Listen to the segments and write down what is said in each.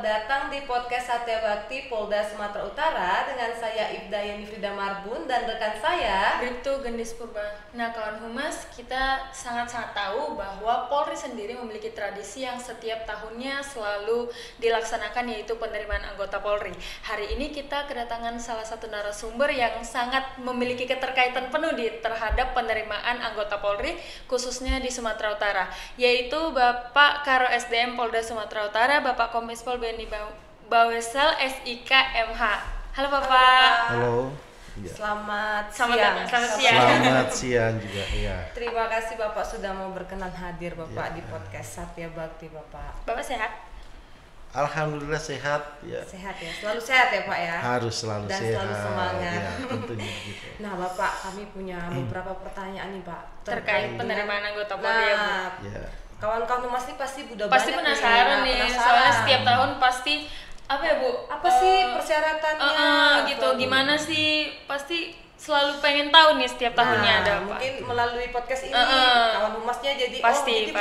datang di podcast Satya Bakti Polda Sumatera Utara dengan saya Ibda Yani Frida Marbun dan rekan saya Bribtu Gendis Purba. Nah, kawan humas, kita sangat-sangat tahu bahwa Polri sendiri memiliki tradisi yang setiap tahunnya selalu dilaksanakan, yaitu penerimaan anggota Polri. Hari ini kita kedatangan salah satu narasumber yang sangat memiliki keterkaitan penuh terhadap penerimaan anggota Polri, khususnya di Sumatera Utara, yaitu Bapak Karo SDM Polda Sumatera Utara, Bapak Kombespol Benny Bawesel SIK MH. Halo Bapak. Halo. Ya. Selamat siang. Selamat siang juga ya. Terima kasih Bapak sudah mau berkenan hadir Bapak di podcast Satya Bakti Bapak. Bapak sehat? Alhamdulillah sehat ya. Sehat ya, selalu sehat ya Pak ya. Harus selalu dan sehat. Dan selalu semangat. Ya, tentunya gitu. Nah Bapak, kami punya beberapa pertanyaan nih Pak terkait penerimaan anggota Polri ya Bu. Ya. Kawan-kawan humas nih pasti udah pasti banyak penasaran nih, soalnya setiap tahun pasti apa ya Bu? Apa sih persyaratannya? Gitu, gimana sih? Pasti selalu pengen tahu nih setiap tahunnya ada apa. Mungkin melalui podcast ini kawan humasnya jadi pasti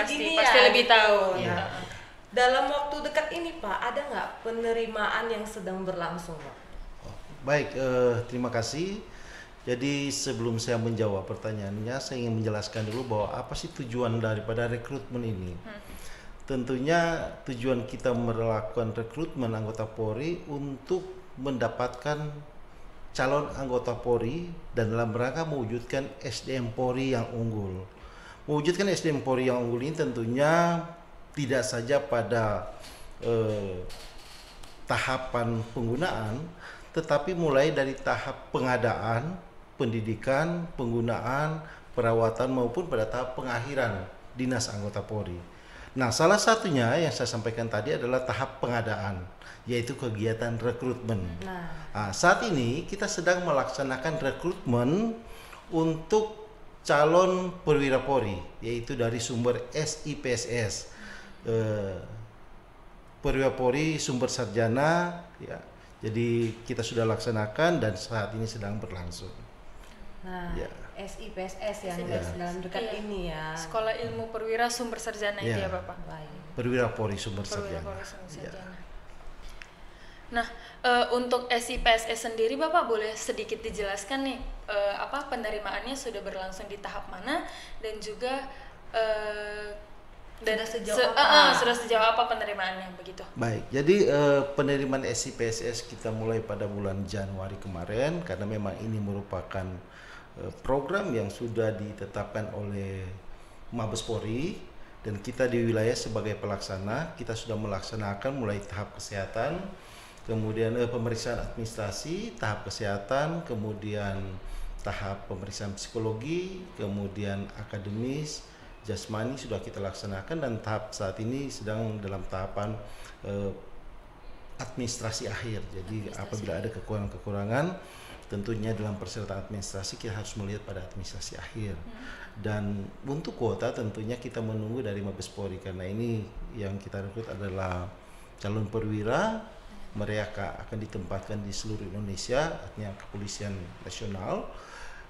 lebih tahu. Ya. Dalam waktu dekat ini Pak, ada nggak penerimaan yang sedang berlangsung Pak? Baik, terima kasih. Jadi sebelum saya menjawab pertanyaannya, saya ingin menjelaskan dulu bahwa apa sih tujuan daripada rekrutmen ini. Tentunya tujuan kita melakukan rekrutmen anggota Polri untuk mendapatkan calon anggota Polri dan dalam rangka mewujudkan SDM Polri yang unggul. Mewujudkan SDM Polri yang unggul ini tentunya tidak saja pada tahapan penggunaan, tetapi mulai dari tahap pengadaan, pendidikan, penggunaan, perawatan maupun pada tahap pengakhiran dinas anggota Polri. Nah, salah satunya yang saya sampaikan tadi adalah tahap pengadaan, yaitu kegiatan rekrutmen. Nah, saat ini kita sedang melaksanakan rekrutmen untuk calon perwira Polri, yaitu dari sumber SIPSS, perwira Polri sumber sarjana, ya. Jadi kita sudah laksanakan dan saat ini sedang berlangsung. Nah, ya. SIPSS yang dalam dekat ini ya. Sekolah Ilmu Perwira Sumber Sarjana itu ya Bapak. Baik. Perwira Polri Sumber Sarjana. Nah, untuk SIPSS sendiri Bapak boleh sedikit dijelaskan nih apa penerimaannya sudah berlangsung di tahap mana dan juga sudah sejauh apa penerimaannya begitu? Baik, jadi penerimaan SIPSS kita mulai pada bulan Januari kemarin karena memang ini merupakan program yang sudah ditetapkan oleh Mabes Polri dan kita di wilayah sebagai pelaksana kita sudah melaksanakan mulai tahap kesehatan, kemudian pemeriksaan administrasi, tahap kesehatan, kemudian tahap pemeriksaan psikologi, kemudian akademis, jasmani sudah kita laksanakan dan tahap saat ini sedang dalam tahapan administrasi akhir. Jadi apabila ada kekurangan-kekurangan tentunya dalam persyaratan administrasi kita harus melihat pada administrasi akhir. Dan untuk kuota tentunya kita menunggu dari Mabes Polri karena ini yang kita rekrut adalah calon perwira, mereka akan ditempatkan di seluruh Indonesia, artinya kepolisian nasional.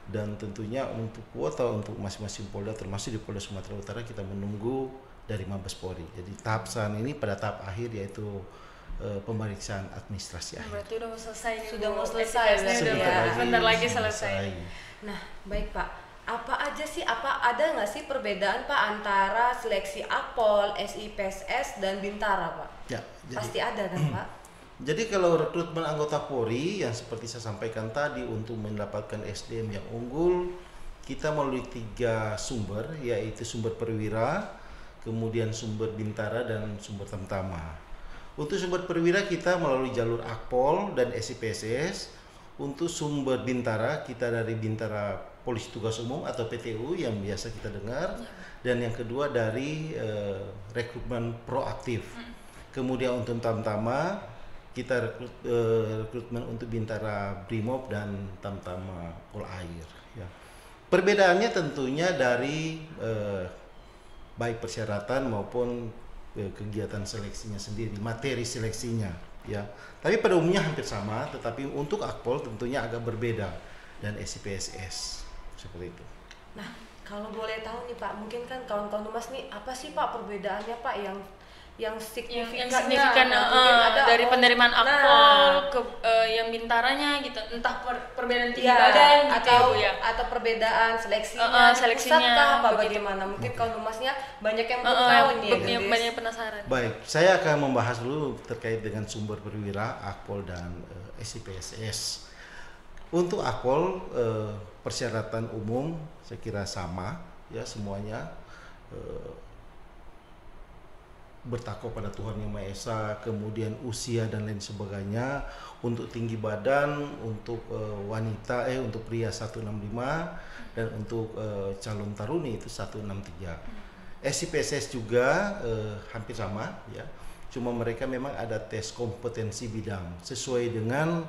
Dan tentunya untuk kuota untuk masing-masing Polda termasuk di Polda Sumatera Utara kita menunggu dari Mabes Polri. Jadi tahap saat ini pada tahap akhir yaitu pemeriksaan administrasi akhir. Berarti udah mau selesai nih. Sudah mau selesai sebentar lagi selesai. Nah, baik Pak. Apa ada nggak sih perbedaan Pak antara seleksi Akpol, SIPSS dan Bintara Pak? Ya, pasti ada kan Pak? Jadi kalau rekrutmen anggota Polri yang seperti saya sampaikan tadi untuk mendapatkan SDM yang unggul, kita melalui 3 sumber, yaitu sumber perwira, kemudian sumber Bintara dan sumber Tamtama. Untuk sumber perwira kita melalui jalur Akpol dan SIPSS. Untuk sumber Bintara kita dari Bintara Polisi Tugas Umum atau PTU yang biasa kita dengar, dan yang kedua dari rekrutmen proaktif. Kemudian untuk Tamtama kita rekrutmen untuk Bintara Brimob dan Tamtama Polair. Ya. Perbedaannya tentunya dari baik persyaratan maupun kegiatan seleksinya sendiri, materi seleksinya, ya. Tapi pada umumnya hampir sama, tetapi untuk Akpol tentunya agak berbeda dan SIPSS seperti itu. Nah, kalau boleh tahu nih Pak, mungkin kan kawan-kawan humas nih apa sih Pak perbedaannya Pak yang yang signifikan, yang signifikan dari penerimaan akpol ke yang bintaranya gitu, entah perbedaan tinggi badan gitu atau ya Bu ya, atau perbedaan seleksinya, seleksinya pusat kah, apa begitu. bagaimana? Mungkin kalau humasnya banyak yang belum tahu nih ya, Gadis. banyak penasaran. Baik, saya akan membahas dulu terkait dengan sumber perwira, akpol dan SIPSS. Untuk akpol persyaratan umum saya kira sama ya, semuanya bertakwa pada Tuhan Yang Maha Esa, kemudian usia dan lain sebagainya. Untuk tinggi badan, untuk wanita untuk pria 165 dan untuk calon taruni itu 163. SIPSS juga hampir sama ya. Cuma mereka memang ada tes kompetensi bidang sesuai dengan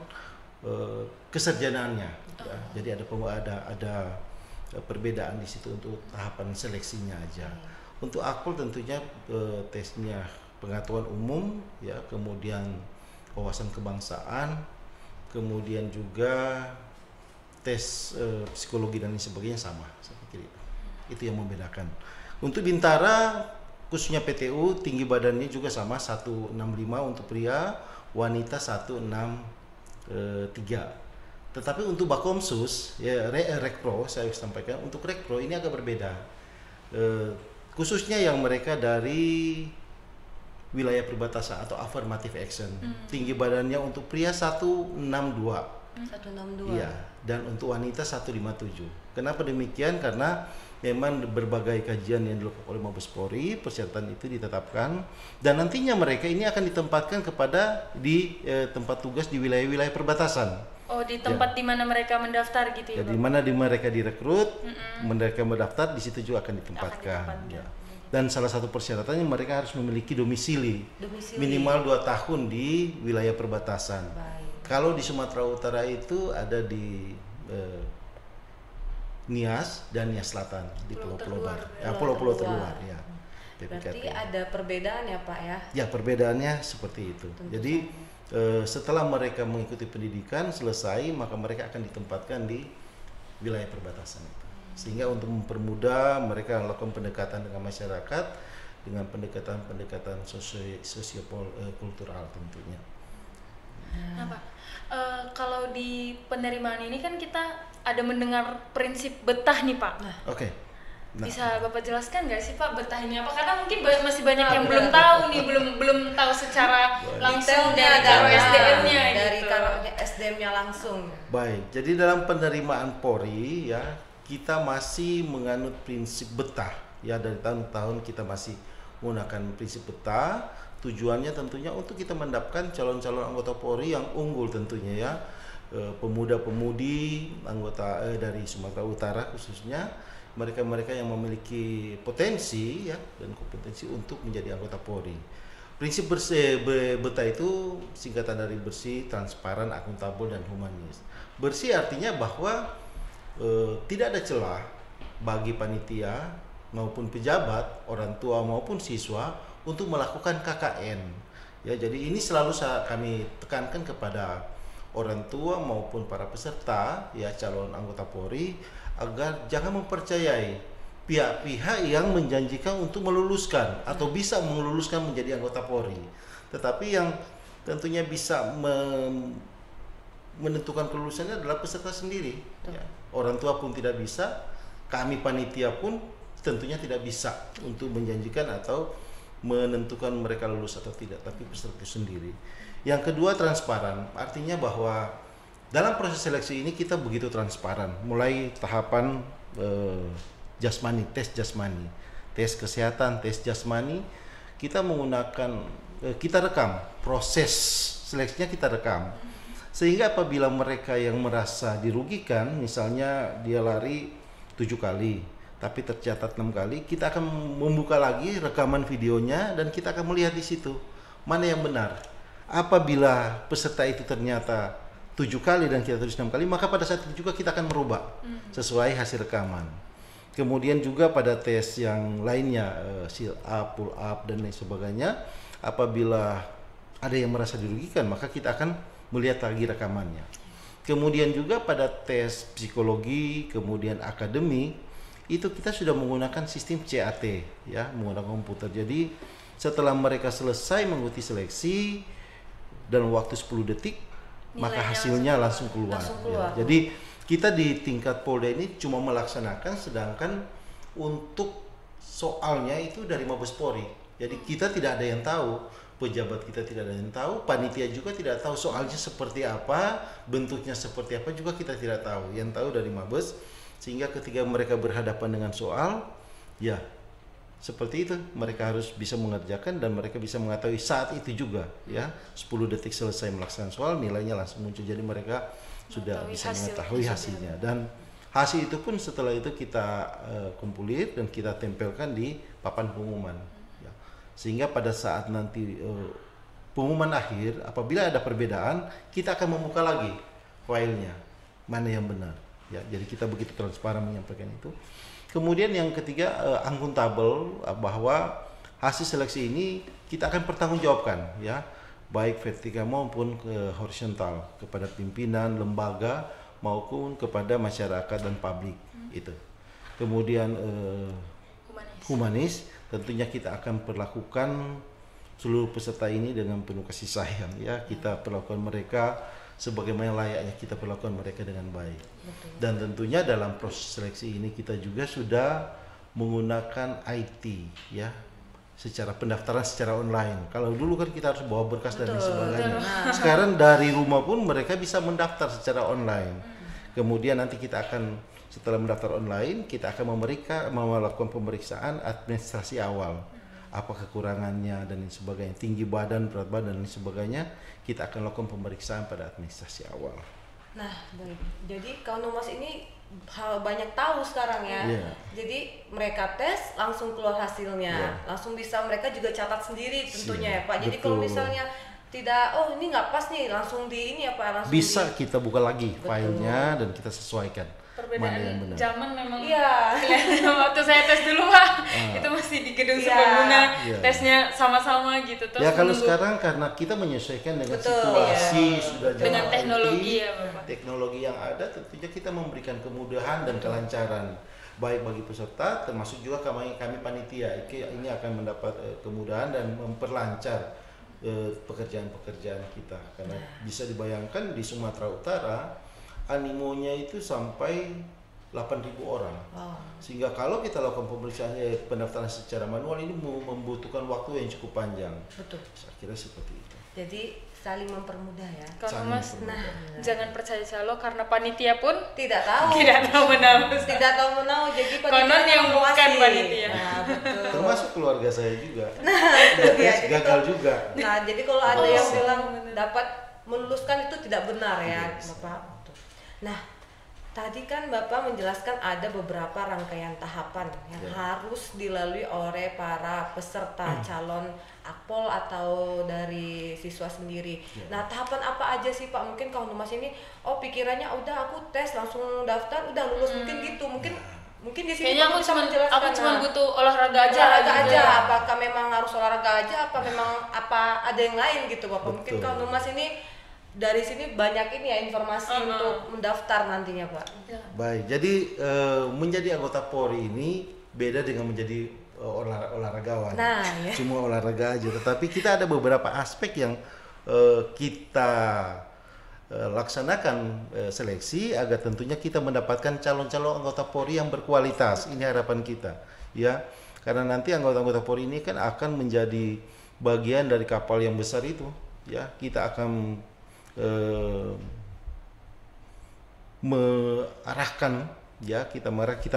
kesarjanaannya. Ya. Jadi ada perbedaan di situ untuk tahapan seleksinya aja. Untuk akpol tentunya tesnya pengetahuan umum ya, kemudian wawasan kebangsaan, kemudian juga tes psikologi dan lain sebagainya sama. Saya pikir itu yang membedakan. Untuk bintara khususnya PTU tinggi badannya juga sama 165 untuk pria, wanita 163. Tetapi untuk Bakomsus ya Rekpro saya sampaikan, untuk Rekpro ini agak berbeda. Khususnya yang mereka dari wilayah perbatasan atau affirmative action. Tinggi badannya untuk pria 162. 162. Iya, dan untuk wanita 157. Kenapa demikian? Karena memang berbagai kajian yang dilakukan oleh Mabes Polri, persyaratan itu ditetapkan dan nantinya mereka ini akan ditempatkan di tempat tugas di wilayah-wilayah perbatasan. Oh, di tempat di mana mereka mendaftar gitu ya, di mana mereka direkrut, mereka mendaftar, di situ juga akan ditempatkan. Ya. Dan salah satu persyaratannya mereka harus memiliki domisili. Minimal 2 tahun di wilayah perbatasan. Baik. Kalau di Sumatera Utara itu ada di Nias dan Nias Selatan, di pulau-pulau baru. Ya, pulau-pulau terluar ya. Berarti ada perbedaan ya Pak ya? Ya, perbedaannya seperti itu. Jadi setelah mereka mengikuti pendidikan selesai, maka mereka akan ditempatkan di wilayah perbatasan itu. Sehingga untuk mempermudah mereka melakukan pendekatan dengan masyarakat dengan pendekatan sosiokultural tentunya. Nah Pak, kalau di penerimaan ini kan kita ada mendengar prinsip betah nih Pak. Oke. Nah, bisa Bapak jelaskan nggak sih Pak betah ini apa? Karena mungkin masih banyak yang belum tahu nih, belum tahu secara langsung dari karo SDM-nya dari gitu. karo SDM-nya langsung. Baik, jadi dalam penerimaan Polri ya kita masih menganut prinsip betah ya, dari tahun-tahun kita masih menggunakan prinsip betah. Tujuannya tentunya untuk kita mendapatkan calon-calon anggota Polri yang unggul tentunya ya, pemuda-pemudi anggota dari Sumatera Utara khususnya, mereka-mereka yang memiliki potensi ya dan kompetensi untuk menjadi anggota Polri. Prinsip betah itu singkatan dari bersih, transparan, akuntabel dan humanis. Bersih artinya bahwa tidak ada celah bagi panitia maupun pejabat, orang tua maupun siswa untuk melakukan KKN. Ya, jadi ini selalu kami tekankan kepada orang tua maupun para peserta ya calon anggota Polri agar jangan mempercayai pihak-pihak yang menjanjikan untuk meluluskan atau bisa meluluskan menjadi anggota Polri, tetapi yang tentunya bisa menentukan kelulusannya adalah peserta sendiri. Ya. Orang tua pun tidak bisa, kami panitia pun tentunya tidak bisa untuk menjanjikan atau menentukan mereka lulus atau tidak, tapi peserta sendiri. Yang kedua, transparan, artinya bahwa dalam proses seleksi ini kita begitu transparan, mulai tahapan jasmani, tes jasmani, tes kesehatan, tes jasmani, kita menggunakan, kita rekam, proses seleksinya kita rekam. Sehingga apabila mereka yang merasa dirugikan, misalnya dia lari 7 kali, tapi tercatat 6 kali, kita akan membuka lagi rekaman videonya dan kita akan melihat di situ mana yang benar. Apabila peserta itu ternyata 7 kali dan kita tulis 6 kali, maka pada saat itu juga kita akan merubah sesuai hasil rekaman. Kemudian juga pada tes yang lainnya, sit up, pull up dan lain sebagainya, apabila ada yang merasa dirugikan, maka kita akan melihat lagi rekamannya. Kemudian juga pada tes psikologi, kemudian akademik, itu kita sudah menggunakan sistem CAT ya, menggunakan komputer. Jadi setelah mereka selesai mengikuti seleksi dalam waktu 10 detik, maka Nilainya hasilnya langsung keluar. Langsung keluar. Ya. Jadi kita di tingkat Polda ini cuma melaksanakan, sedangkan untuk soalnya itu dari Mabes Polri. Jadi kita tidak ada yang tahu, pejabat kita tidak ada yang tahu, panitia juga tidak tahu soalnya seperti apa, bentuknya seperti apa juga kita tidak tahu. Yang tahu dari Mabes, sehingga ketika mereka berhadapan dengan soal, ya seperti itu, mereka harus bisa mengerjakan dan mereka bisa mengetahui saat itu juga, ya 10 detik selesai melaksanakan soal, nilainya langsung muncul. Jadi mereka sudah bisa mengetahui hasilnya, dan hasil itu pun setelah itu kita kumpulir dan kita tempelkan di papan pengumuman, ya. Sehingga pada saat nanti pengumuman akhir, apabila ada perbedaan, kita akan membuka lagi filenya mana yang benar, ya. Jadi kita begitu transparan menyampaikan itu. Kemudian yang ketiga, akuntabel, bahwa hasil seleksi ini kita akan pertanggungjawabkan, ya, baik vertikal maupun ke horizontal, kepada pimpinan lembaga maupun kepada masyarakat dan publik. Itu. Kemudian humanis, tentunya kita akan perlakukan seluruh peserta ini dengan penuh kasih sayang, ya. Kita perlakukan mereka sebagaimana layaknya kita perlakukan mereka dengan baik. Betul. Dan tentunya dalam proses seleksi ini kita juga sudah menggunakan IT, ya, secara pendaftaran secara online. Kalau dulu kan kita harus bawa berkas dan sebagainya. Sekarang dari rumah pun mereka bisa mendaftar secara online. Kemudian nanti kita akan, setelah mendaftar online, kita akan melakukan pemeriksaan administrasi awal. Apa kekurangannya dan lain sebagainya, tinggi badan, berat badan dan lain sebagainya, kita akan lakukan pemeriksaan pada administrasi awal. Nah, baik. Jadi kawan Humas ini banyak tahu sekarang ya. Yeah. Jadi mereka tes langsung keluar hasilnya, Yeah. langsung bisa mereka juga catat sendiri tentunya ya Pak. Jadi Betul. kalau misalnya tidak, oh ini nggak pas nih, langsung di ini ya Pak, langsung Bisa kita buka lagi Betul. filenya dan kita sesuaikan mana yang Perbedaan benar. zaman memang Iya. kelihatan. Waktu saya tes dulu Pak, itu masih di gedung Iya. sebelumnya, Iya. tesnya sama-sama gitu. Terus Ya kalau menunggu sekarang karena kita menyesuaikan dengan Betul, situasi, iya. sudah dengan zaman teknologi IT, ya Bapak. teknologi yang ada, tentunya kita memberikan kemudahan dan kelancaran baik bagi peserta, termasuk juga kami panitia. Ini akan mendapat kemudahan dan memperlancar pekerjaan-pekerjaan kita, karena bisa dibayangkan di Sumatera Utara animonya itu sampai 8.000 orang. Wow. Sehingga kalau kita lakukan pemeriksaan pendaftaran secara manual ini membutuhkan waktu yang cukup panjang. Betul. Saya kira seperti itu. Jadi saling mempermudah ya. Kalau Mas, Saling Nah, jangan percaya calo karena panitia pun tidak tahu. tidak tahu benar. Tidak tahu menau, jadi Konon yang bukan mengawasi. panitia. Nah, betul. Termasuk keluarga saya juga. Itu dia. Tes gagal juga. Nah, jadi kalau ada Oh, yang benar. bilang dapat meluluskan itu tidak benar ya, Yes. Bapak. Nah, tadi kan Bapak menjelaskan ada beberapa rangkaian tahapan yang Ya. harus dilalui oleh para peserta calon akpol atau dari siswa sendiri. Ya. Nah, tahapan apa aja sih Pak? Mungkin kalau Mas ini, oh pikirannya udah aku tes langsung daftar, udah lulus, mungkin gitu. Mungkin di sini Kayaknya Bapak bisa menjelaskan. aku cuma Nah, butuh olahraga aja. olahraga gitu aja, ya. apakah memang harus olahraga aja, apa memang ada yang lain gitu Bapak? Mungkin Betul. kalau Mas ini dari sini banyak ini ya informasi untuk mendaftar nantinya Pak. Baik, jadi menjadi anggota Polri ini beda dengan menjadi olahragawan. Nah, ya. Cuma olahraga aja, tetapi kita ada beberapa aspek yang kita laksanakan seleksi agar tentunya kita mendapatkan calon-calon anggota Polri yang berkualitas. Ini harapan kita, ya. Karena nanti anggota-anggota Polri ini kan akan menjadi bagian dari kapal yang besar itu, ya. Kita akan mengarahkan, ya, kita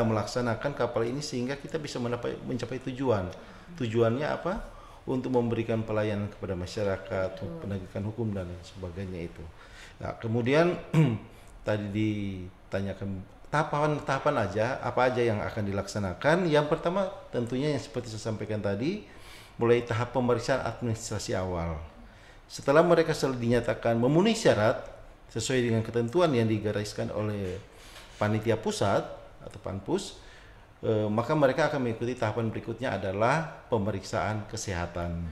melaksanakan kapal ini sehingga kita bisa mencapai tujuan. Tujuannya apa? Untuk memberikan pelayanan kepada masyarakat, penegakan hukum dan sebagainya itu. Nah, kemudian tadi ditanyakan tahapan aja, apa aja yang akan dilaksanakan. Yang pertama tentunya yang seperti saya sampaikan tadi, mulai tahap pemeriksaan administrasi awal. Setelah mereka dinyatakan memenuhi syarat sesuai dengan ketentuan yang digariskan oleh panitia pusat atau Panpus, maka mereka akan mengikuti tahapan berikutnya adalah pemeriksaan kesehatan.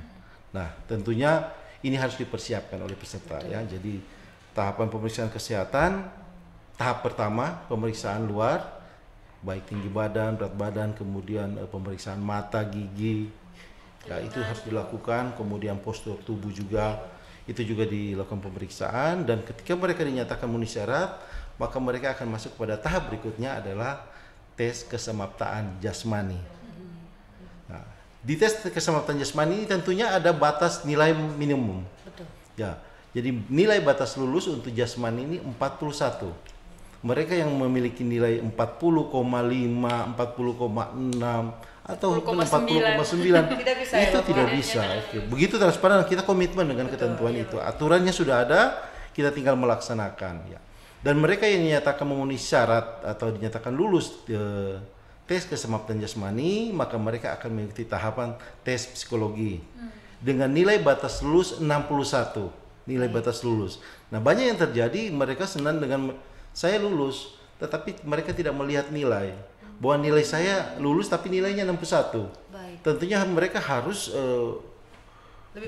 Nah, tentunya ini harus dipersiapkan oleh peserta. Ya. Jadi tahapan pemeriksaan kesehatan, tahap pertama pemeriksaan luar, baik tinggi badan, berat badan, kemudian pemeriksaan mata, gigi, Ya, itu harus dilakukan, kemudian postur tubuh juga itu juga dilakukan pemeriksaan, dan ketika mereka dinyatakan memenuhi syarat, maka mereka akan masuk pada tahap berikutnya adalah tes kesamaptaan jasmani. Nah, di tes kesamaptaan jasmani ini tentunya ada batas nilai minimum. Betul. Ya, jadi nilai batas lulus untuk jasmani ini 41. Mereka yang memiliki nilai 40,5, 40,6 atau 40,9 Tidak bisa itu ya, tidak Bapak? bisa. Oke. Begitu transparan, kita komitmen dengan ketentuan itu. Aturannya sudah ada, kita tinggal melaksanakan. Ya. Dan mereka yang dinyatakan memenuhi syarat atau dinyatakan lulus tes kesamaptaan jasmani, maka mereka akan mengikuti tahapan tes psikologi dengan nilai batas lulus 61. Nilai batas lulus. Nah, banyak yang terjadi, mereka senang dengan saya lulus, tetapi mereka tidak melihat nilai. Bahwa nilai saya lulus tapi nilainya 61. Baik. Tentunya mereka harus Lebih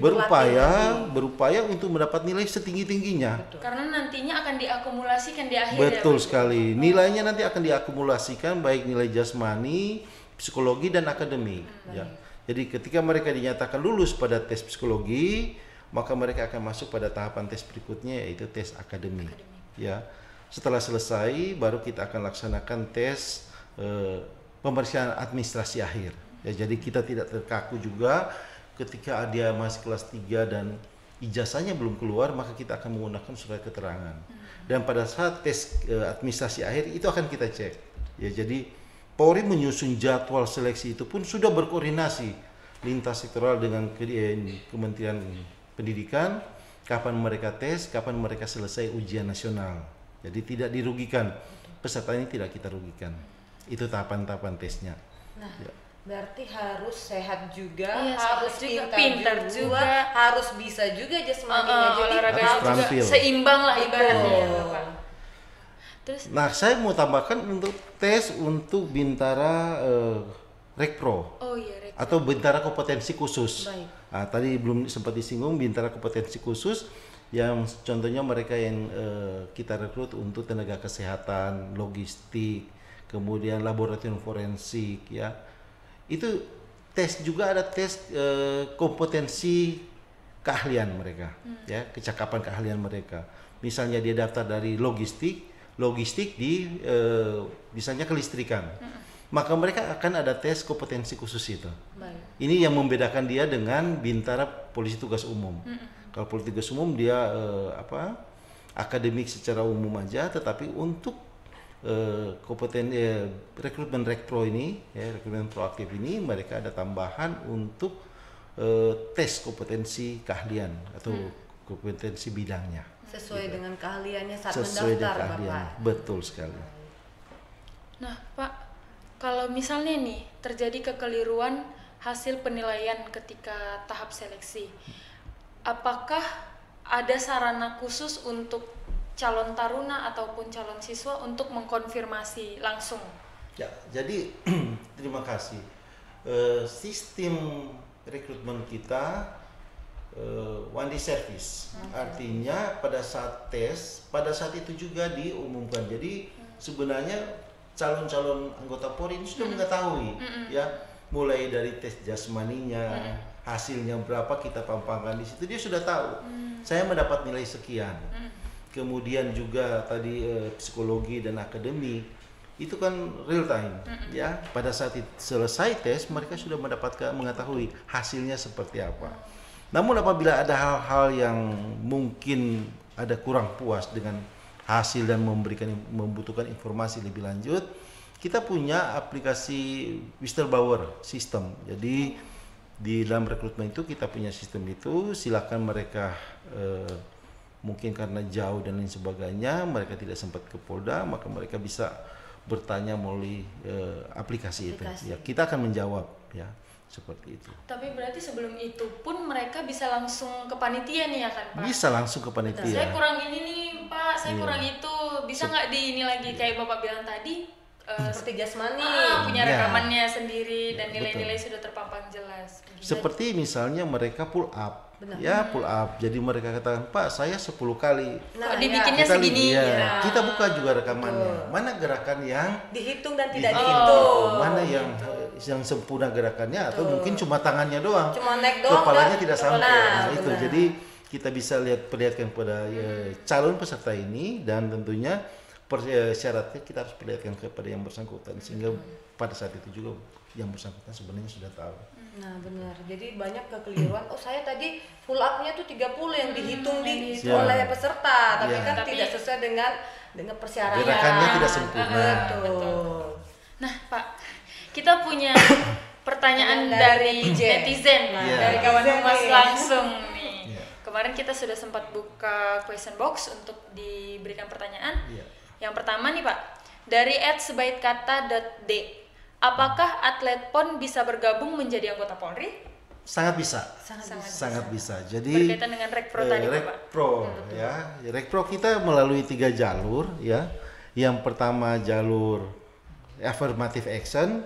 berupaya untuk mendapat nilai setinggi-tingginya. Karena nantinya akan diakumulasikan di akhir. Betul sekali. Nilainya nanti akan diakumulasikan baik nilai jasmani, psikologi dan akademik. Ya. Jadi ketika mereka dinyatakan lulus pada tes psikologi, maka mereka akan masuk pada tahapan tes berikutnya, yaitu tes akademik. Ya. Setelah selesai, baru kita akan laksanakan tes pemeriksaan administrasi akhir. Ya, jadi kita tidak terkaku juga ketika dia masih kelas 3 dan ijazahnya belum keluar, maka kita akan menggunakan surat keterangan. Dan pada saat tes administrasi akhir itu akan kita cek. Ya, jadi Polri menyusun jadwal seleksi itu pun sudah berkoordinasi lintas sektoral dengan Kementerian Pendidikan, kapan mereka tes, kapan mereka selesai ujian nasional. Jadi tidak dirugikan, peserta ini tidak kita rugikan. Itu tahapan-tahapan tesnya. Nah, Ya. berarti harus sehat juga, Iya, harus sehat juga, pintar pintar juga, juga. harus bisa juga jasmaninya. Jadi olahraga harus juga terampil. seimbang lah ibaratnya ya, Betul. Bapak. Terus Nah, saya mau tambahkan untuk tes untuk Bintara Rekpro oh iya, Rek. atau Bintara kompetensi khusus. Baik. Nah, tadi belum sempat disinggung Bintara kompetensi khusus yang contohnya mereka yang kita rekrut untuk tenaga kesehatan, logistik, kemudian laboratorium forensik, ya. Itu tes juga ada tes kompetensi keahlian mereka, ya, kecakapan keahlian mereka. Misalnya dia daftar dari logistik di misalnya kelistrikan. Maka mereka akan ada tes kompetensi khusus itu. Baik. Ini yang membedakan dia dengan Bintara Polisi Tugas Umum. Kalau Polisi Tugas Umum dia akademik secara umum aja, tetapi untuk rekrutmen Rekpro ini, ya, rekrutmen proaktif ini, mereka ada tambahan untuk tes kompetensi keahlian atau kompetensi bidangnya. Sesuai dengan keahliannya saat Sesuai dengan mendaftar, keahlian. Bapak. Betul sekali. Nah, Pak, kalau misalnya nih terjadi kekeliruan hasil penilaian ketika tahap seleksi, apakah ada sarana khusus untuk calon taruna ataupun calon siswa untuk mengkonfirmasi langsung? Ya, jadi terima kasih. Sistem rekrutmen kita one day service. Artinya pada saat tes, pada saat itu juga diumumkan. Jadi sebenarnya calon-calon anggota Polri ini sudah mengetahui, ya, mulai dari tes jasmaninya, hasilnya berapa kita pampangkan di situ, dia sudah tahu. Saya mendapat nilai sekian. Kemudian juga tadi psikologi dan akademik itu kan real time, ya. Pada saat selesai tes mereka sudah mengetahui hasilnya seperti apa. Namun apabila ada hal-hal yang mungkin ada kurang puas dengan hasil dan membutuhkan informasi lebih lanjut, kita punya aplikasi whistleblower system. Jadi di dalam rekrutmen itu kita punya sistem itu, silakan mereka mungkin karena jauh dan lain sebagainya mereka tidak sempat ke Polda, maka mereka bisa bertanya melalui aplikasi itu. Ya, kita akan menjawab, ya, seperti itu. Tapi berarti sebelum itu pun mereka bisa langsung ke panitia nih ya kan, Pak? Bisa langsung ke panitia. Saya kurang ini nih, Pak, saya Iya. kurang itu. Bisa nggak di ini lagi kayak Bapak bilang tadi? Seperti jasmani. Punya Ya. rekamannya sendiri dan Ya, nilai-nilai sudah terpampang jelas. Seperti misalnya mereka pull up. Benar. Ya, pull up. Jadi mereka katakan, "Pak, saya 10 kali." Kok dibikinnya Kita segini? ya, Ya. kita buka juga rekamannya. Mana gerakan yang Dihitung dan tidak dihitung, dihitung. mana yang yang sempurna gerakannya atau mungkin cuma tangannya doang. Cuma naik doang, kepalanya dan tidak sampai. nah, Itu. benar. Jadi kita bisa perlihatkan pada calon peserta ini, dan tentunya syaratnya kita harus perlihatkan kepada yang bersangkutan sehingga pada saat itu juga yang bersangkutan sebenarnya sudah tahu. Nah benar, jadi banyak kekeliruan. Oh saya tadi full up-nya tuh 30 yang dihitung Ya. oleh peserta, tapi Ya. kan tidak sesuai dengan persyaratan. Gerakannya tidak sempurna. Betul. Nah, Pak, kita punya pertanyaan Dari dari netizen. netizen, Iya. dari kawan Netizen humas nih. langsung nih. Iya. Kemarin kita sudah sempat buka question box untuk diberikan pertanyaan. Iya. Yang pertama nih Pak, dari @sebaitkata.d, apakah atlet PON bisa bergabung menjadi anggota Polri? Sangat bisa. Sangat Sangat bisa. Jadi Berkaitan dengan Rekpro tadi, Bapak. Rekpro ya. Rekpro kita melalui 3 jalur ya. Yang pertama jalur affirmative action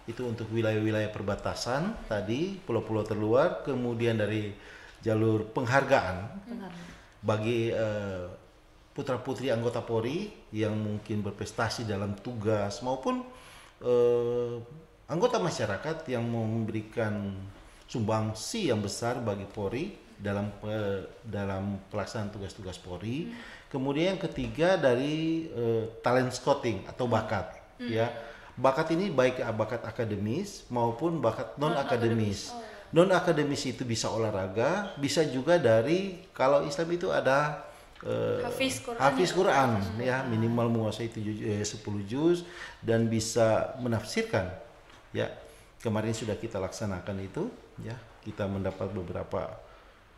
itu untuk wilayah-wilayah perbatasan tadi, pulau-pulau terluar, kemudian dari jalur penghargaan bagi putra-putri anggota Polri yang mungkin berprestasi dalam tugas maupun anggota masyarakat yang memberikan sumbangsi yang besar bagi Polri dalam pelaksanaan tugas-tugas Polri. Kemudian yang ketiga dari talent scouting atau bakat, ya. Bakat ini baik bakat akademis maupun bakat non akademis. Non akademis itu bisa olahraga, bisa juga dari kalau Islam itu ada Hafiz Quran ya, minimal menguasai 10 juz dan bisa menafsirkan. Ya, kemarin sudah kita laksanakan itu ya. Kita mendapat beberapa,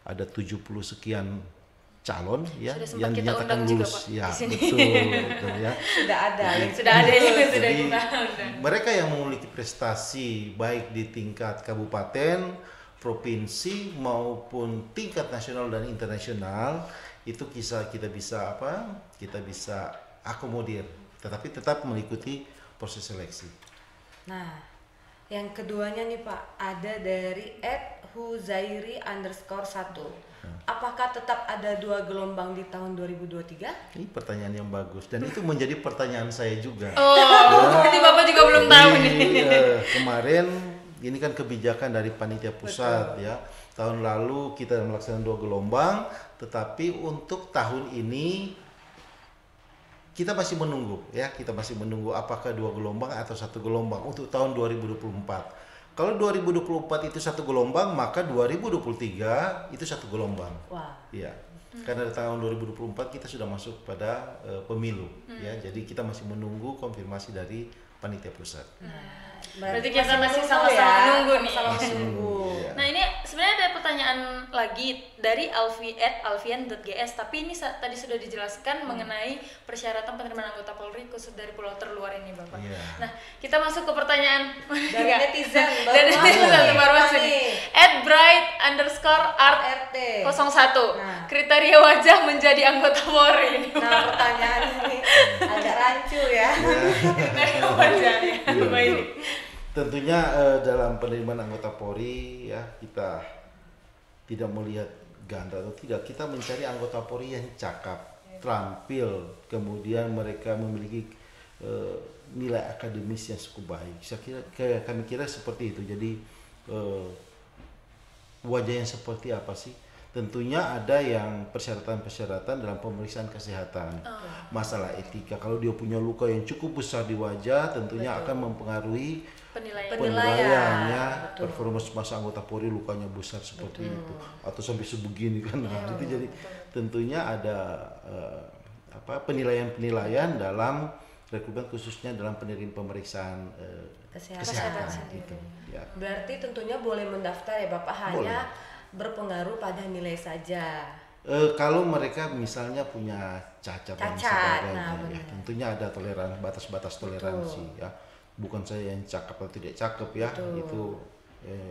ada 70 sekian calon ya Sudah sempat yang kita dinyatakan undang juga, lulus Pak, ya, di sini. betul ya. Sudah ada. Sudah ada yang sudah Jadi kita undang. mereka yang memiliki prestasi baik di tingkat kabupaten, provinsi maupun tingkat nasional dan internasional itu kita bisa kita bisa akomodir, tetapi tetap mengikuti proses seleksi. Nah, yang keduanya nih Pak, ada dari @huzairi_1. Apakah tetap ada 2 gelombang di tahun 2023? Ini pertanyaan yang bagus dan itu menjadi pertanyaan saya juga. Oh, ini Bapak juga belum tahu nih. Kemarin ini kan kebijakan dari panitia pusat ya. Tahun lalu kita melaksanakan 2 gelombang, tetapi untuk tahun ini kita masih menunggu ya. Kita masih menunggu apakah 2 gelombang atau 1 gelombang untuk tahun 2024. Kalau 2024 itu 1 gelombang, maka 2023 itu 1 gelombang. Wah. Ya. Karena tahun 2024 kita sudah masuk pada pemilu ya. Jadi kita masih menunggu konfirmasi dari panitia pusat. Berarti kita masih menunggu sama-sama menunggu nih. Sama-sama Masih menunggu. menunggu, ya. Nah ini sebenarnya ada pertanyaan lagi dari @alfian.gs, tapi ini tadi sudah dijelaskan mengenai persyaratan penerimaan anggota Polri khusus dari pulau terluar ini Bapak. Iya. Nah kita masuk ke pertanyaan Dari netizen baru dari masuk netizen nih. baru masuk Apa nih. nih? @bright_art RT. 01 Nah. kriteria wajah menjadi anggota Polri ini. Nah, pertanyaannya nih agak rancu ya. Kriteria wajahnya. Baik. Tentunya dalam penerimaan anggota Polri ya kita tidak melihat ganda atau tidak, kita mencari anggota Polri yang cakap, terampil, kemudian mereka memiliki nilai akademis yang cukup baik. Kami kira seperti itu. Jadi wajah yang seperti apa sih? Tentunya ada yang persyaratan-persyaratan dalam pemeriksaan kesehatan, masalah etika. Kalau dia punya luka yang cukup besar di wajah, tentunya akan mempengaruhi penilaian ya, performance masa anggota Polri lukanya besar seperti itu atau sampai sebegini kan. Nah, itu jadi tentunya ada penilaian-penilaian dalam rekrutmen khususnya dalam pemeriksaan kesehatan itu. Ya. Berarti tentunya boleh mendaftar ya Bapak, hanya berpengaruh pada nilai saja. Kalau mereka misalnya punya cacat dan sebagainya, nah, ya, tentunya ada batas-batas toleransi ya. Bukan saya yang cakep atau tidak cakep ya, itu.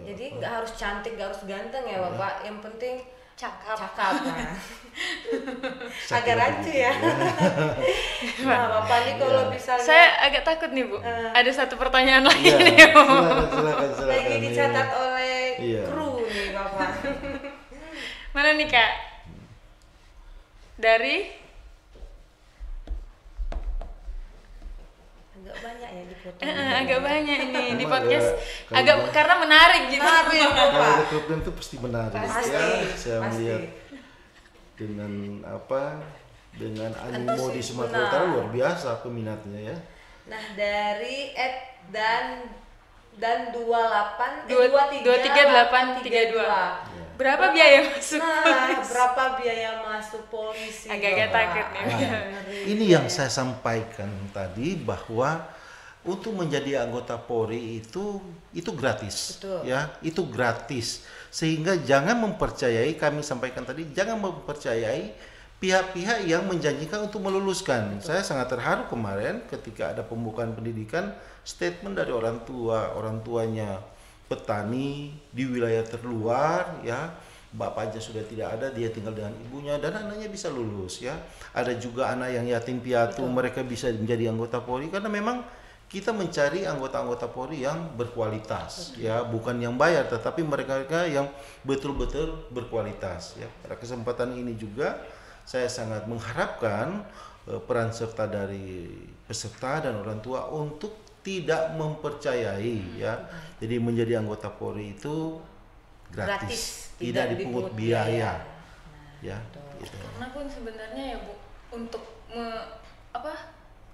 Jadi nggak harus cantik, nggak harus ganteng ya Bapak. Yang penting Cakap. Nah. Agak rancu ya. Nah Bapak nih kalau misalnya Saya agak takut nih Bu. Ada satu pertanyaan lagi Iya, nih. silakan. lagi dicatat oleh Iya. kru nih Bapak. Mana nih Kak? Dari Agak banyak ya di foto. Agak banyak ini di Emang podcast agak karena menarik gitu. Menarik ya Kalau Bapak. rekrutmen itu pasti menarik Pasti, ya. Saya pasti. melihat dengan dengan animo di Antusias, Sumatera benar. Utara luar biasa peminatnya ya. Nah, dari dan 28 23.832. Berapa biaya masuk? Nah, berapa biaya masuk polisi? Agak-agak Bapak? takut nih. Nah, ini yang saya sampaikan tadi bahwa untuk menjadi anggota Polri itu gratis. Betul. Ya, itu gratis. Sehingga jangan mempercayai, kami sampaikan tadi, jangan mempercayai pihak-pihak yang menjanjikan untuk meluluskan. Saya sangat terharu kemarin ketika ada pembukaan pendidikan, statement dari orang tuanya petani di wilayah terluar ya, bapaknya sudah tidak ada, dia tinggal dengan ibunya dan anaknya bisa lulus ya. Ada juga anak yang yatim piatu, mereka bisa menjadi anggota Polri karena memang kita mencari anggota-anggota Polri yang berkualitas ya, bukan yang bayar tetapi mereka yang betul-betul berkualitas ya. Pada kesempatan ini juga saya sangat mengharapkan peran serta dari peserta dan orang tua untuk tidak mempercayai ya. Jadi menjadi anggota Polri itu gratis, tidak dipungut biaya. Ya, gitu. Karena pun sebenarnya ya Bu, untuk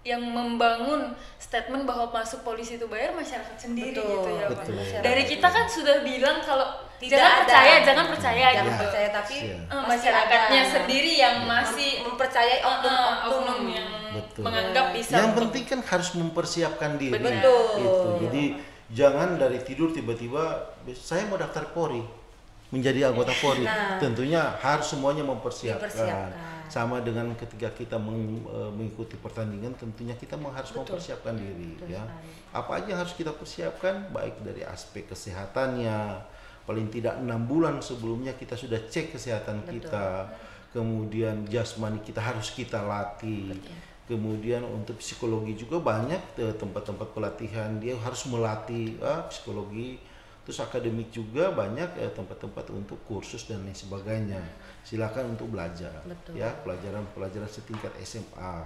yang membangun statement bahwa masuk polisi itu bayar masyarakat sendiri Betul, gitu ya Pak. betul. Dari kita kan sudah bilang kalau Tidak jangan ada. percaya gitu. Jangan percaya, tapi Iya. pasti Masyarakatnya ada. sendiri yang masih mempercayai oknum-oknum yang Betul. menganggap bisa Yang untuk- penting kan harus mempersiapkan diri. Betul. Gitu. Jadi jangan dari tidur tiba-tiba saya mau daftar Polri, menjadi anggota Polri. Nah. Tentunya harus semuanya mempersiapkan. Dipersiapkan. Sama dengan ketika kita mengikuti pertandingan, tentunya kita harus mempersiapkan diri. Betul Ya. sekali. Apa aja yang harus kita persiapkan, baik dari aspek kesehatannya, paling tidak 6 bulan sebelumnya kita sudah cek kesehatan kita. Kemudian jasmani kita harus kita latih. Kemudian untuk psikologi juga banyak tempat-tempat pelatihan, dia harus melatih psikologi. Terus akademik juga banyak tempat-tempat untuk kursus dan lain sebagainya. Silakan untuk belajar. Betul. Ya, pelajaran setingkat SMA.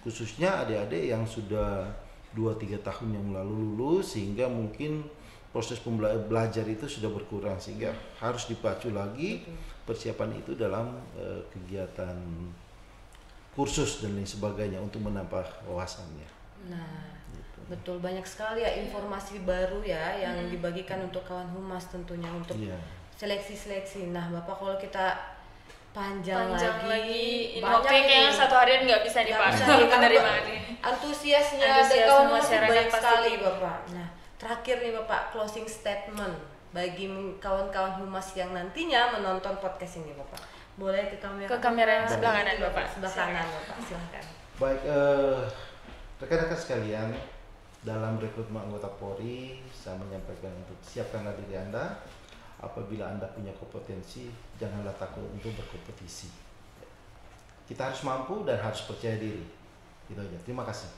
Khususnya adik-adik yang sudah 2-3 tahun yang lalu lulus, sehingga mungkin proses belajar itu sudah berkurang, sehingga harus dipacu lagi persiapan itu dalam kegiatan kursus dan lain sebagainya untuk menambah wawasannya. Nah, betul, banyak sekali ya informasi baru ya yang dibagikan untuk kawan humas tentunya untuk Iya. seleksi-seleksi. Nah, Bapak kalau kita panjang lagi ini banyak waktunya kayaknya ini. satu harian nggak bisa Nggak dipakai bisa nih, penerimaan karena ini. Antusiasnya dari Antusiasme kawan humas masyarakat banyak pasti sekali tinggi. Bapak. Nah, terakhir nih Bapak, closing statement bagi kawan-kawan humas yang nantinya menonton podcast ini Bapak. Boleh ke kamera? Ke kamera yang sebelah kanan, Bapak. Sebelah kanan Bapak, silakan. Baik, rekan-rekan sekalian, dalam rekrutmen anggota Polri, saya menyampaikan untuk siapkanlah diri Anda. Apabila Anda punya kompetensi, janganlah takut untuk berkompetisi. Kita harus mampu dan harus percaya diri. Gitu aja. Terima kasih.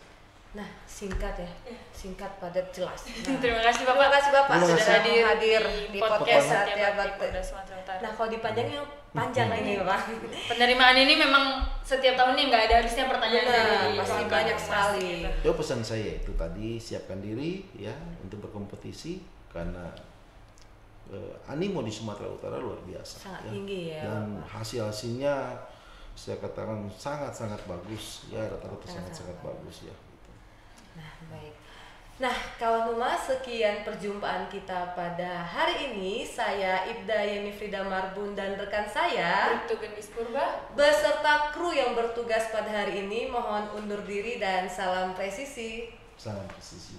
Nah, singkat ya. Singkat, padat, jelas. Nah, Terima kasih Bapak. Terima kasih Bapak Terima sudah kasih. hadir di podcast Setiap Satya Bakti Bakti. Polda Sumatera Utara. Nah, kalau dipanjangnya panjang ini Bapak. Penerimaan ini memang setiap tahunnya nggak ada habisnya pertanyaan Benar, dari pasti kawan-kawan banyak humas sekali. gitu. Ya, pesan saya itu tadi, siapkan diri ya untuk berkompetisi karena animo di Sumatera Utara luar biasa. Sangat tinggi ya, Dan hasil-hasilnya saya katakan sangat-sangat bagus ya, rata-rata sangat-sangat bagus ya. Gitu. Nah, baik. Nah, kawan humas, sekian perjumpaan kita pada hari ini. Saya Ibda Yeni Frida Marbun dan rekan saya Bribtu Gendis Purba. beserta kru yang bertugas pada hari ini mohon undur diri dan salam presisi. Salam presisi.